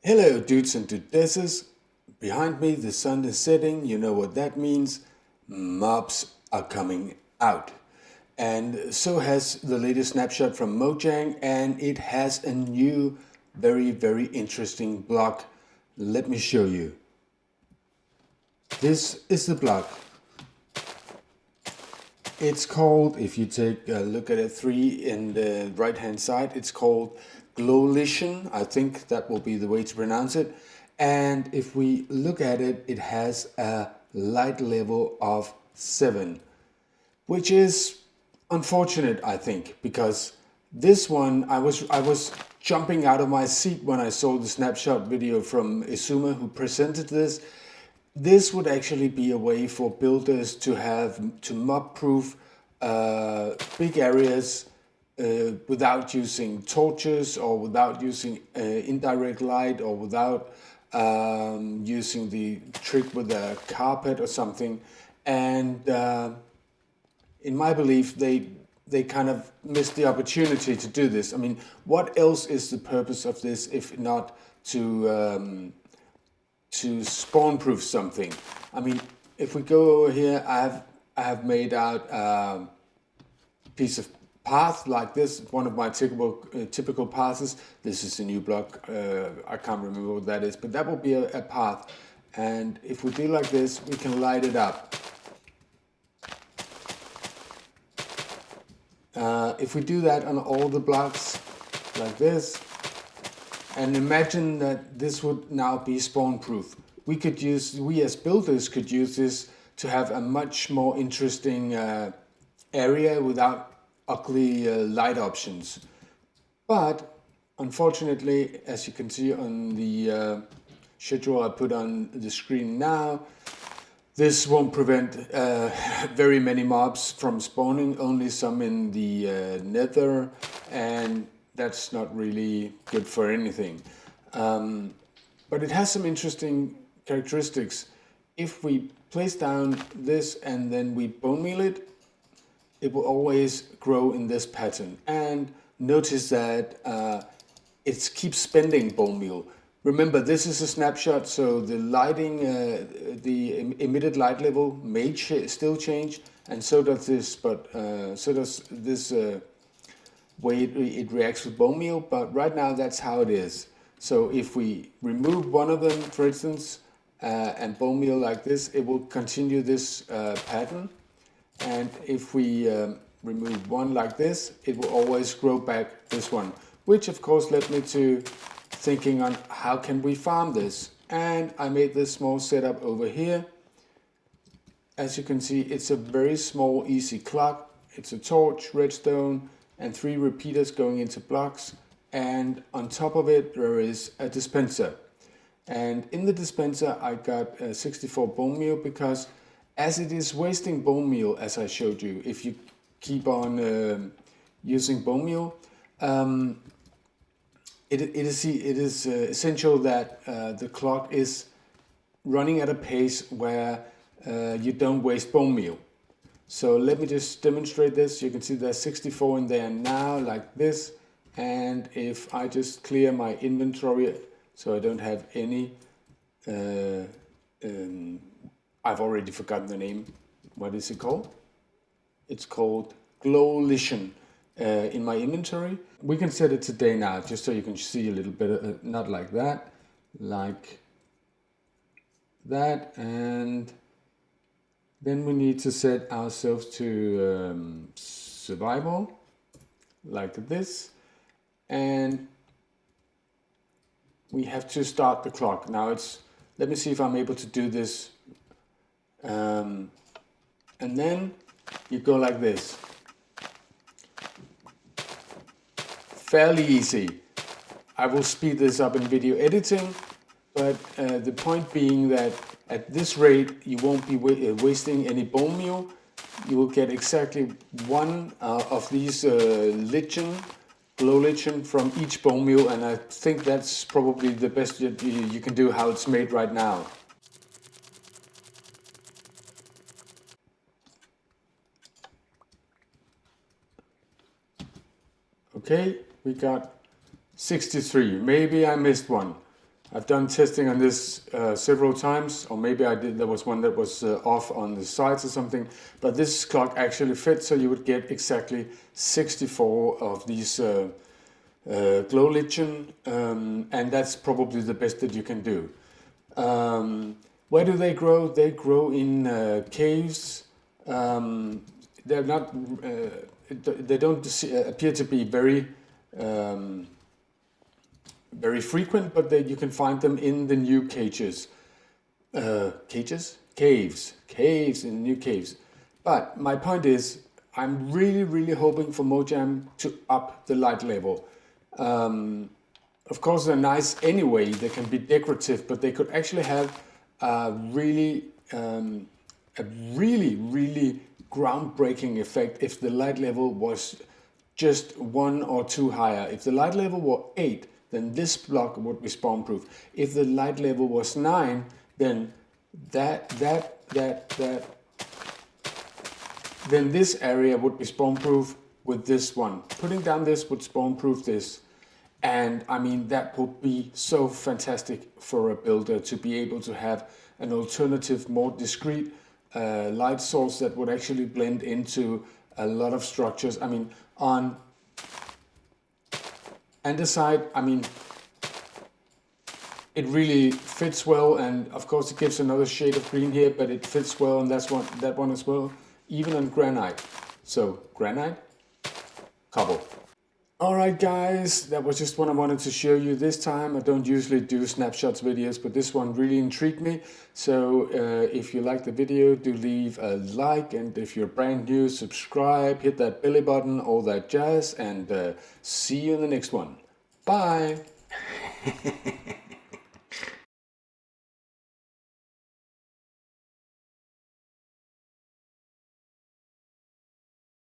Hello dudes and dudesses. Behind me the sun is setting, you know what that means. Mobs are coming out. And so has the latest snapshot from Mojang, and it has a new very interesting block. Let me show you. This is the block. It's called, if you take a look at it, 3 in the right hand side, it's called Glow Lichen. I think that will be the way to pronounce it. And if we look at it, it has a light level of 7, which is unfortunate, I think, because this one, I was jumping out of my seat when I saw the snapshot video from Izuma who presented this. This would actually be a way for builders to mob-proof big areas without using torches or without using indirect light or without using the trick with a carpet or something. And in my belief, they kind of missed the opportunity to do this. I mean, what else is the purpose of this if not to spawn-proof something? I mean, if we go over here, I have made out a piece of path like this, one of my typical paths. This is a new block. I can't remember what that is, but that will be a path. And if we do like this, we can light it up. If we do that on all the blocks like this, and imagine that this would now be spawn proof. We as builders could use this to have a much more interesting area without ugly light options. But unfortunately, as you can see on the schedule I put on the screen now, this won't prevent very many mobs from spawning, only some in the nether, and that's not really good for anything. But it has some interesting characteristics. If we place down this and then we bone meal it, it will always grow in this pattern. And notice that it keeps spending bone meal. Remember, this is a snapshot, so the lighting, the emitted light level may still change, and so does this, but so does this way it reacts with bone meal, but right now that's how it is. So if we remove one of them, for instance, and bone meal like this, it will continue this pattern. And if we remove one like this, it will always grow back this one, which of course led me to thinking on how can we farm this. And I made this small setup over here. As you can see, it's a very small, easy clock. It's a torch, redstone, and 3 repeaters going into blocks. And on top of it, there is a dispenser. And in the dispenser, I got 64 bone meal because as it is wasting bone meal, as I showed you, if you keep on using bone meal, it is essential that the clock is running at a pace where you don't waste bone meal. So let me just demonstrate this. You can see there's 64 in there now, like this. And if I just clear my inventory so I don't have any, I've already forgotten the name. What is it called? It's called Glow Lichen in my inventory. We can set it to day now, just so you can see a little bit, not like that, like that. And then we need to set ourselves to survival, like this. And we have to start the clock. Now let me see if I'm able to do this. And then you go like this. Fairly easy. I will speed this up in video editing, but the point being that at this rate you won't be wasting any bone meal. You will get exactly one of these Glow Lichen from each bone meal, and I think that's probably the best you can do how it's made right now. Okay, we got 63. Maybe I missed one. I've done testing on this several times, or maybe I did. There was one that was off on the sides or something. But this clock actually fits, so you would get exactly 64 of these Glow Lichen, and that's probably the best that you can do. Where do they grow? They grow in caves. They're not. They don't appear to be very frequent, but you can find them in the new cages. Caves in new caves. But my point is, I'm really hoping for Mojang to up the light level. Of course, they're nice anyway. They can be decorative, but they could actually have a really groundbreaking effect if the light level was just 1 or 2 higher. If the light level were 8, then this block would be spawn proof. If the light level was 9, then then this area would be spawn proof with this one. Putting down this would spawn proof this. And I mean, that would be so fantastic for a builder to be able to have an alternative, more discrete light source that would actually blend into a lot of structures. I mean, on andesite, I mean, it really fits well, and of course it gives another shade of green here, but it fits well, and that one as well, even on granite. So granite, cobble. Alright guys, that was just what I wanted to show you this time. I don't usually do snapshots videos, but this one really intrigued me. So if you like the video, do leave a like, and if you're brand new, subscribe, hit that belly button, all that jazz, and see you in the next one. Bye!